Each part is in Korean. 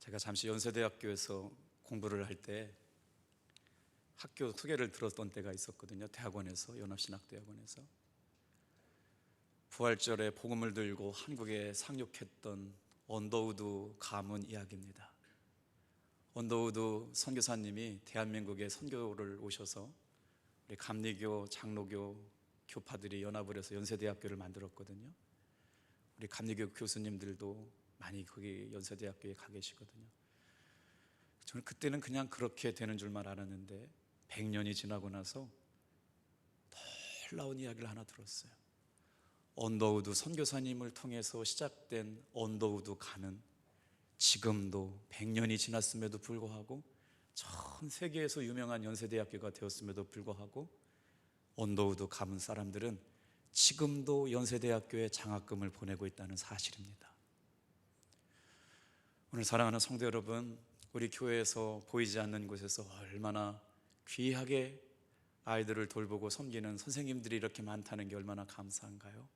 제가 잠시 연세대학교에서 공부를 할 때 학교 소개를 들었던 때가 있었거든요. 대학원에서, 연합신학대학원에서 부활절에 복음을 들고 한국에 상륙했던 언더우드 가문 이야기입니다. 언더우드 선교사님이 대한민국에 선교를 오셔서 우리 감리교, 장로교 교파들이 연합을 해서 연세대학교를 만들었거든요. 우리 감리교 교수님들도 많이 거기 연세대학교에 가 계시거든요. 저는 그때는 그냥 그렇게 되는 줄만 알았는데 100년이 지나고 나서 놀라운 이야기를 하나 들었어요. 언더우드 선교사님을 통해서 시작된 언더우드 가는 지금도 100년이 지났음에도 불구하고 전 세계에서 유명한 연세대학교가 되었음에도 불구하고 언더우드 가문 사람들은 지금도 연세대학교에 장학금을 보내고 있다는 사실입니다. 오늘 사랑하는 성도 여러분, 우리 교회에서 보이지 않는 곳에서 얼마나 귀하게 아이들을 돌보고 섬기는 선생님들이 이렇게 많다는 게 얼마나 감사한가요?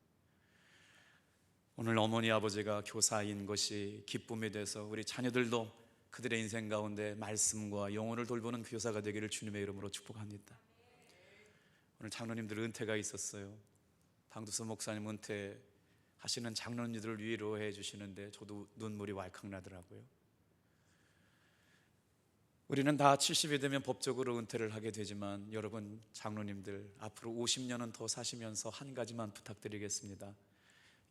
오늘 어머니 아버지가 교사인 것이 기쁨이 돼서 우리 자녀들도 그들의 인생 가운데 말씀과 영혼을 돌보는 교사가 되기를 주님의 이름으로 축복합니다. 오늘 장로님들 은퇴가 있었어요. 방두수 목사님 은퇴하시는 장로님들을 위로해 주시는데 저도 눈물이 왈칵 나더라고요. 우리는 다 70이 되면 법적으로 은퇴를 하게 되지만 여러분 장로님들 앞으로 50년은 더 사시면서 한 가지만 부탁드리겠습니다.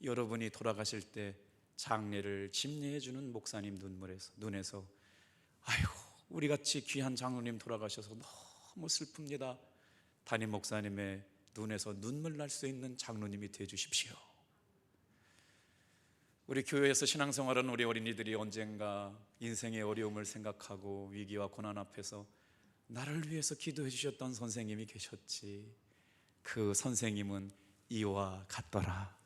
여러분이 돌아가실 때 장례를 집례해 주는 목사님 눈에서 아이고 우리같이 귀한 장로님 돌아가셔서 너무 슬픕니다. 담임 목사님의 눈에서 눈물 날 수 있는 장로님이 되어 주십시오. 우리 교회에서 신앙생활하는 우리 어린이들이 언젠가 인생의 어려움을 생각하고 위기와 고난 앞에서 나를 위해서 기도해 주셨던 선생님이 계셨지. 그 선생님은 이와 같더라.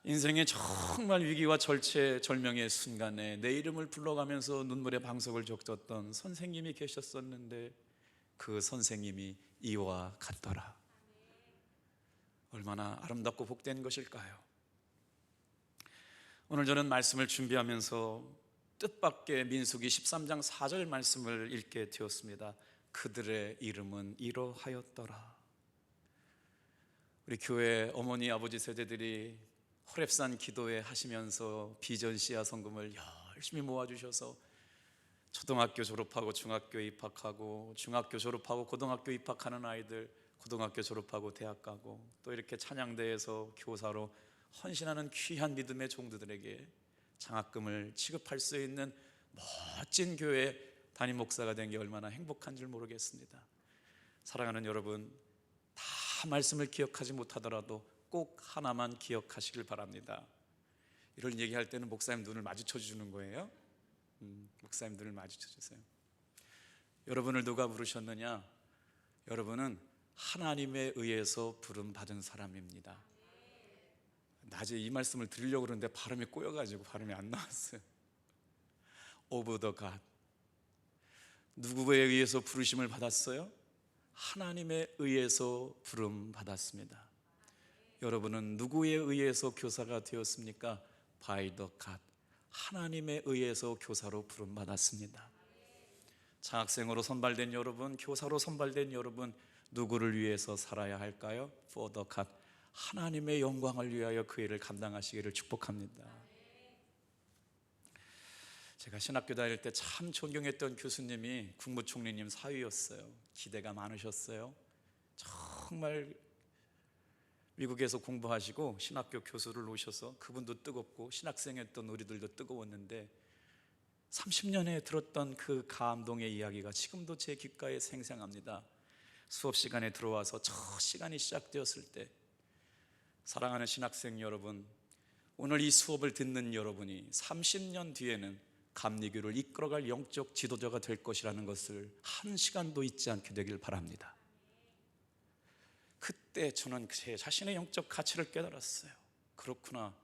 인생의 정말 위기와 절체절명의 순간에 내 이름을 불러가면서 눈물의 방석을 적셨던 선생님이 계셨었는데 그 선생님이 이와 같더라. 얼마나 아름답고 복된 것일까요? 오늘 저는 말씀을 준비하면서 뜻밖의 민수기 13장 4절 말씀을 읽게 되었습니다. 그들의 이름은 이러하였더라. 우리 교회 어머니 아버지 세대들이 호렙산 기도회 하시면서 비전시야 성금을 열심히 모아주셔서 초등학교 졸업하고 중학교 입학하고 중학교 졸업하고 고등학교 입학하는 아이들 고등학교 졸업하고 대학 가고 또 이렇게 찬양대에서 교사로 헌신하는 귀한 믿음의 종들에게 장학금을 취급할 수 있는 멋진 교회 담임 목사가 된 게 얼마나 행복한 줄 모르겠습니다. 사랑하는 여러분, 다 말씀을 기억하지 못하더라도 꼭 하나만 기억하시길 바랍니다. 이런 얘기할 때는 목사님 눈을 마주쳐 주는 거예요. 목사님 눈을 마주쳐 주세요. 여러분을 누가 부르셨느냐? 여러분은 하나님에 의해서 부름받은 사람입니다. 낮에 이 말씀을 드리려고 그러는데 발음이 꼬여가지고 발음이 안 나왔어요. Of the God. 누구에 의해서 부르심을 받았어요? 하나님에 의해서 부름받았습니다. 여러분은 누구에 의해서 교사가 되었습니까? By the God. 하나님에 의해서 교사로 부름받았습니다. 장학생으로 선발된 여러분, 교사로 선발된 여러분, 누구를 위해서 살아야 할까요? For the God. 하나님의 영광을 위하여 그 일을 감당하시기를 축복합니다. 제가 신학교 다닐 때 참 존경했던 교수님이 국무총리님 사위였어요. 기대가 많으셨어요. 정말 미국에서 공부하시고 신학교 교수를 오셔서 그분도 뜨겁고 신학생했던 우리들도 뜨거웠는데 30년에 들었던 그 감동의 이야기가 지금도 제 귓가에 생생합니다. 수업 시간에 들어와서 첫 시간이 시작되었을 때 사랑하는 신학생 여러분, 오늘 이 수업을 듣는 여러분이 30년 뒤에는 감리교를 이끌어갈 영적 지도자가 될 것이라는 것을 한 시간도 잊지 않게 되길 바랍니다. 그때 저는 제 자신의 영적 가치를 깨달았어요. 그렇구나,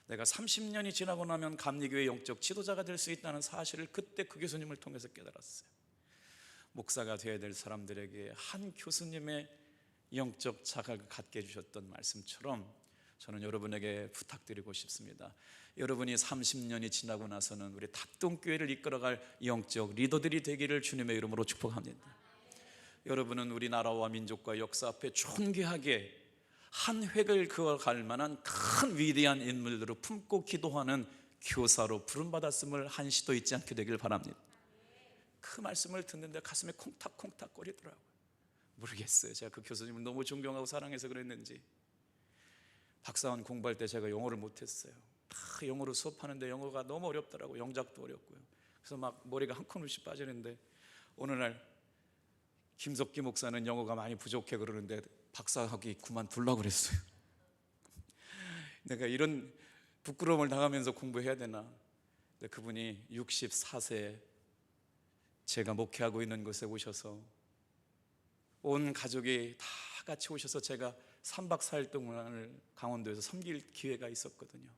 내가 30년이 지나고 나면 감리교의 영적 지도자가 될 수 있다는 사실을 그때 그 교수님을 통해서 깨달았어요. 목사가 되어야 될 사람들에게 한 교수님의 영적 자각을 갖게 해주셨던 말씀처럼 저는 여러분에게 부탁드리고 싶습니다. 여러분이 30년이 지나고 나서는 우리 탑동교회를 이끌어갈 영적 리더들이 되기를 주님의 이름으로 축복합니다. 여러분은 우리나라와 민족과 역사 앞에 존귀하게 한 획을 그어갈 만한 큰 위대한 인물들을 품고 기도하는 교사로 부름받았음을 한시도 잊지 않게 되길 바랍니다. 그 말씀을 듣는데 가슴에 콩닥콩닥 거리더라고요. 모르겠어요, 제가 그 교수님을 너무 존경하고 사랑해서 그랬는지. 박사원 공부할 때 제가 영어를 못했어요. 다 영어로 수업하는데 영어가 너무 어렵더라고요. 영작도 어렵고요. 그래서 막 머리가 한 콘씩 빠지는데 어느 날 김석기 목사는 영어가 많이 부족해 그러는데 박사학위 그만두려고 그랬어요. 내가 이런 부끄러움을 당하면서 공부해야 되나. 근데 그분이 64세에 제가 목회하고 있는 곳에 오셔서 온 가족이 다 같이 오셔서 제가 3박 4일 동안을 강원도에서 섬길 기회가 있었거든요.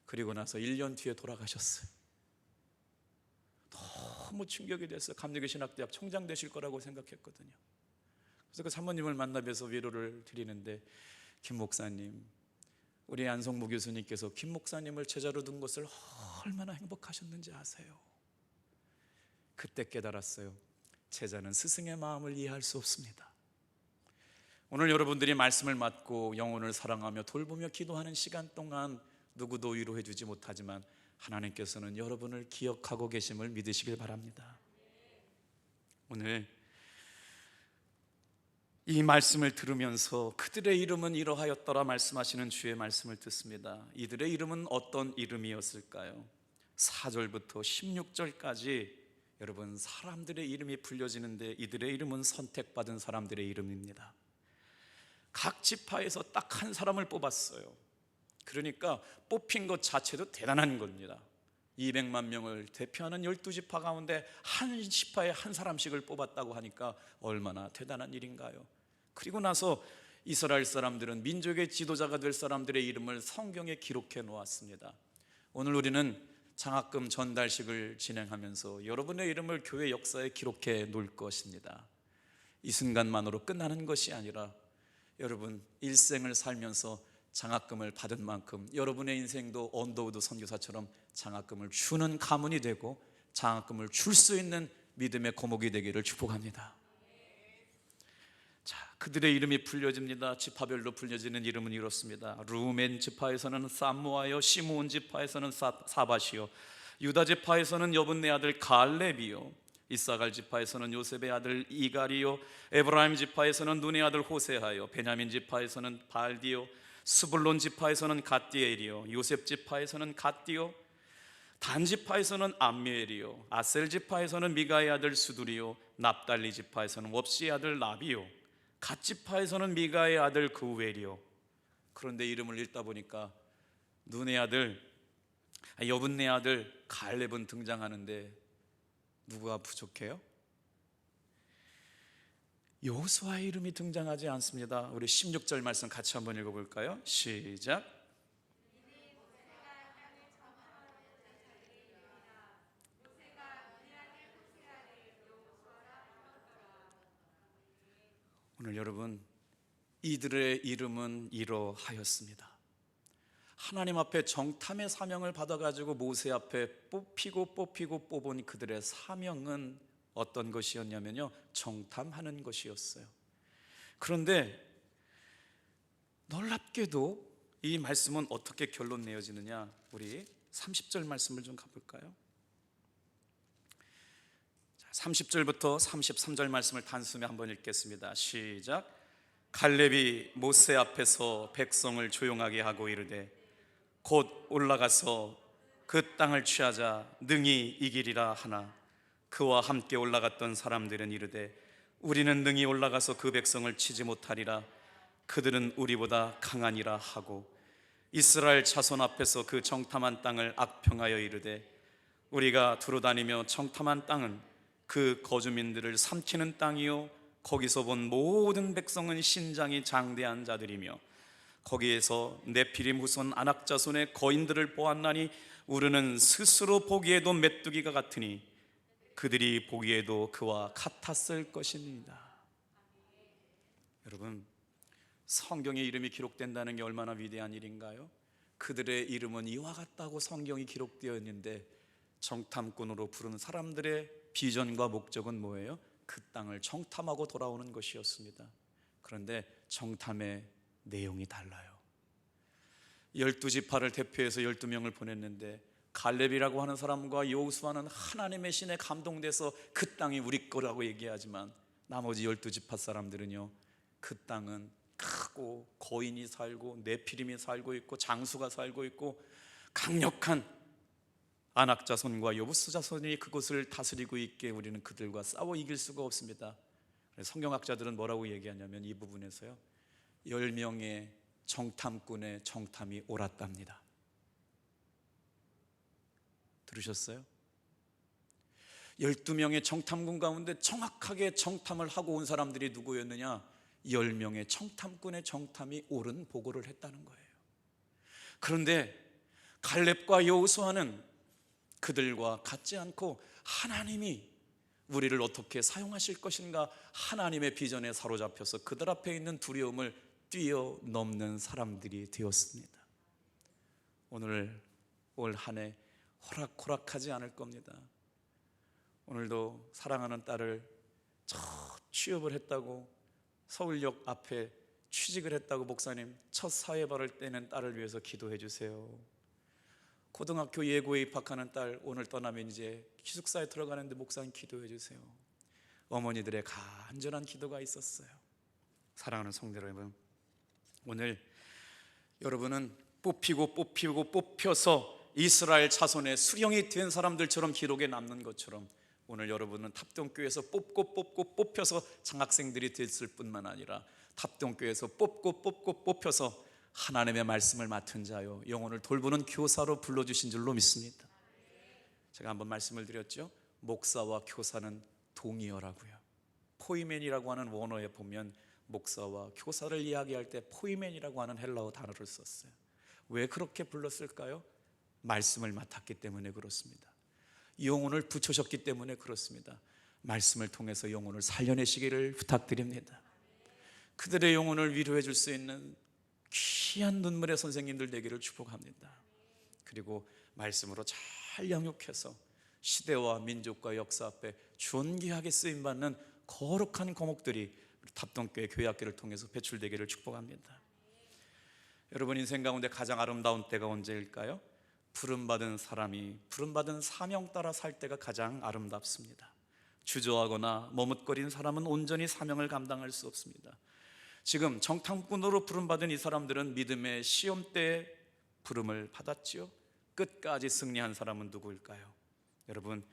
그리고 나서 1년 뒤에 돌아가셨어요. 너무 충격이 됐어요. 감리교신학대학 총장 되실 거라고 생각했거든요. 그래서 그 사모님을 만나 뵈서 위로를 드리는데, 김 목사님, 우리 안성무 교수님께서 김 목사님을 제자로 둔 것을 얼마나 행복하셨는지 아세요? 그때 깨달았어요. 제자는 스승의 마음을 이해할 수 없습니다. 오늘 여러분들이 말씀을 맡고 영혼을 사랑하며 돌보며 기도하는 시간 동안 누구도 위로해 주지 못하지만 하나님께서는 여러분을 기억하고 계심을 믿으시길 바랍니다. 오늘 이 말씀을 들으면서 그들의 이름은 이러하였더라 말씀하시는 주의 말씀을 듣습니다. 이들의 이름은 어떤 이름이었을까요? 4절부터 16절까지 여러분, 사람들의 이름이 불려지는데 이들의 이름은 선택받은 사람들의 이름입니다. 각 지파에서 딱 한 사람을 뽑았어요. 그러니까 뽑힌 것 자체도 대단한 겁니다. 200만 명을 대표하는 12지파 가운데 한 지파에 한 사람씩을 뽑았다고 하니까 얼마나 대단한 일인가요? 그리고 나서 이스라엘 사람들은 민족의 지도자가 될 사람들의 이름을 성경에 기록해 놓았습니다. 오늘 우리는 장학금 전달식을 진행하면서 여러분의 이름을 교회 역사에 기록해 놓을 것입니다. 이 순간만으로 끝나는 것이 아니라 여러분 일생을 살면서 장학금을 받은 만큼 여러분의 인생도 언더우드 선교사처럼 장학금을 주는 가문이 되고 장학금을 줄 수 있는 믿음의 거목이 되기를 축복합니다. 자, 그들의 이름이 불려집니다. 지파별로 불려지는 이름은 이렇습니다. 루멘 지파에서는 삼무아요, 시므온 지파에서는 사밧이요, 유다 지파에서는 여분네 아들 갈렙이요, 이사갈 지파에서는 요셉의 아들 이갈이요, 에브라임 지파에서는 눈의 아들 호세하요, 베냐민 지파에서는 발디요, 스불론 지파에서는 갓디엘이요, 요셉 지파에서는 갓디요, 단 지파에서는 암미엘이요, 아셀 지파에서는 미가의 아들 수두리요, 납달리 지파에서는 웁시의 아들 나비요, 갓 지파에서는 미가의 아들 그우엘이요. 그런데 이름을 읽다 보니까 눈의 아들, 여분네 아들 갈렙은 등장하는데 누구가 부족해요? 여호수아의 이름이 등장하지 않습니다. 우리 16절 말씀 같이 한번 읽어볼까요? 시작. 오늘 여러분, 이들의 이름은 이러하였습니다. 하나님 앞에 정탐의 사명을 받아가지고 모세 앞에 뽑히고 뽑은 그들의 사명은 어떤 것이었냐면요, 정탐하는 것이었어요. 그런데 놀랍게도 이 말씀은 어떻게 결론 내어지느냐, 우리 30절 말씀을 좀 가볼까요? 30절부터 33절 말씀을 단숨에 한번 읽겠습니다. 시작. 갈렙이 모세 앞에서 백성을 조용하게 하고 이르되 곧 올라가서 그 땅을 취하자 능히 이기리라 하나, 그와 함께 올라갔던 사람들은 이르되 우리는 능히 올라가서 그 백성을 치지 못하리라, 그들은 우리보다 강하니라 하고, 이스라엘 자손 앞에서 그 정탐한 땅을 악평하여 이르되 우리가 두루다니며 정탐한 땅은 그 거주민들을 삼키는 땅이요, 거기서 본 모든 백성은 신장이 장대한 자들이며 거기에서 네피림 후손 아낙 자손의 거인들을 보았나니 우리는 스스로 보기에도 메뚜기가 같으니 그들이 보기에도 그와 같았을 것입니다. 여러분, 성경에 이름이 기록된다는 게 얼마나 위대한 일인가요? 그들의 이름은 이와 같다고 성경이 기록되어 있는데, 정탐꾼으로 부르는 사람들의 비전과 목적은 뭐예요? 그 땅을 정탐하고 돌아오는 것이었습니다. 그런데 정탐의 내용이 달라요. 12지파를 대표해서 12명을 보냈는데, 갈렙이라고 하는 사람과 여호수아는 하나님의 신에 감동돼서 그 땅이 우리 거라고 얘기하지만, 나머지 12지파 사람들은요, 그 땅은 크고 거인이 살고 네피림이 살고 있고 장수가 살고 있고 강력한 아낙 자손과 여부스 자손이 그곳을 다스리고 있기에 우리는 그들과 싸워 이길 수가 없습니다. 성경학자들은 뭐라고 얘기하냐면, 이 부분에서요, 10명의 정탐꾼의 정탐이 옳았답니다. 들으셨어요? 12명의 정탐꾼 가운데 정확하게 정탐을 하고 온 사람들이 누구였느냐? 10명의 정탐꾼의 정탐이 옳은 보고를 했다는 거예요. 그런데 갈렙과 여호수아는 그들과 같지 않고 하나님이 우리를 어떻게 사용하실 것인가, 하나님의 비전에 사로잡혀서 그들 앞에 있는 두려움을 뛰어넘는 사람들이 되었습니다. 오늘 올 한 해 호락호락하지 않을 겁니다. 오늘도 사랑하는 딸을 첫 취업을 했다고, 서울역 앞에 취직을 했다고, 목사님 첫 사회발을 떼는 딸을 위해서 기도해 주세요. 고등학교 예고에 입학하는 딸 오늘 떠나면 이제 기숙사에 들어가는데 목사님 기도해 주세요. 어머니들의 간절한 기도가 있었어요. 사랑하는 성도 여러분, 오늘 여러분은 뽑혀서 이스라엘 자손의 수령이 된 사람들처럼 기록에 남는 것처럼, 오늘 여러분은 탑동교회에서 뽑혀서 장학생들이 됐을 뿐만 아니라 탑동교회에서 뽑혀서 하나님의 말씀을 맡은 자요, 영혼을 돌보는 교사로 불러주신 줄로 믿습니다. 제가 한번 말씀을 드렸죠. 목사와 교사는 동의어라고요. 포이멘이라고 하는 원어에 보면 목사와 교사를 이야기할 때 포이멘이라고 하는 헬라어 단어를 썼어요. 왜 그렇게 불렀을까요? 말씀을 맡았기 때문에 그렇습니다. 영혼을 붙여셨기 때문에 그렇습니다. 말씀을 통해서 영혼을 살려내시기를 부탁드립니다. 그들의 영혼을 위로해 줄 수 있는 귀한 눈물의 선생님들 되기를 축복합니다. 그리고 말씀으로 잘 양육해서 시대와 민족과 역사 앞에 존귀하게 쓰임받는 거룩한 거목들이 탑동교회 교회학교를 통해서 배출되기를 축복합니다. 여러분 인생 가운데 가장 아름다운 때가 언제일까요? 부름받은 사람이 부름받은 사명 따라 살 때가 가장 아름답습니다. 주저하거나 머뭇거린 사람은 온전히 사명을 감당할 수 없습니다. 지금 정탐꾼으로 부름받은 이 사람들은 믿음의 시험 때 부름을 받았지요. 끝까지 승리한 사람은 누구일까요? 여러분,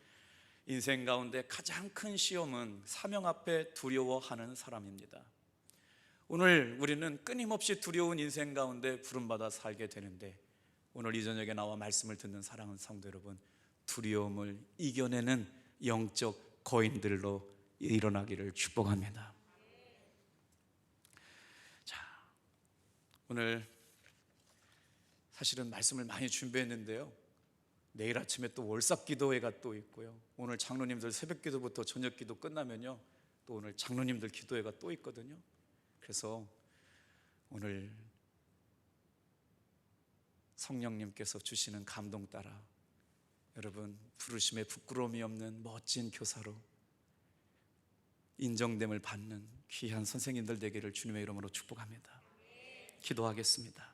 인생 가운데 가장 큰 시험은 사명 앞에 두려워하는 사람입니다. 오늘 우리는 끊임없이 두려운 인생 가운데 부름받아 살게 되는데, 오늘 이 저녁에 나와 말씀을 듣는 사랑하는 성도 여러분, 두려움을 이겨내는 영적 거인들로 일어나기를 축복합니다. 자, 오늘 사실은 말씀을 많이 준비했는데요, 내일 아침에 또 월삭 기도회가 또 있고요, 오늘 장로님들 새벽 기도부터 저녁 기도 끝나면요, 또 오늘 장로님들 기도회가 또 있거든요. 그래서 오늘 성령님께서 주시는 감동 따라 여러분 부르심에 부끄러움이 없는 멋진 교사로 인정됨을 받는 귀한 선생님들 되기를 주님의 이름으로 축복합니다. 기도하겠습니다.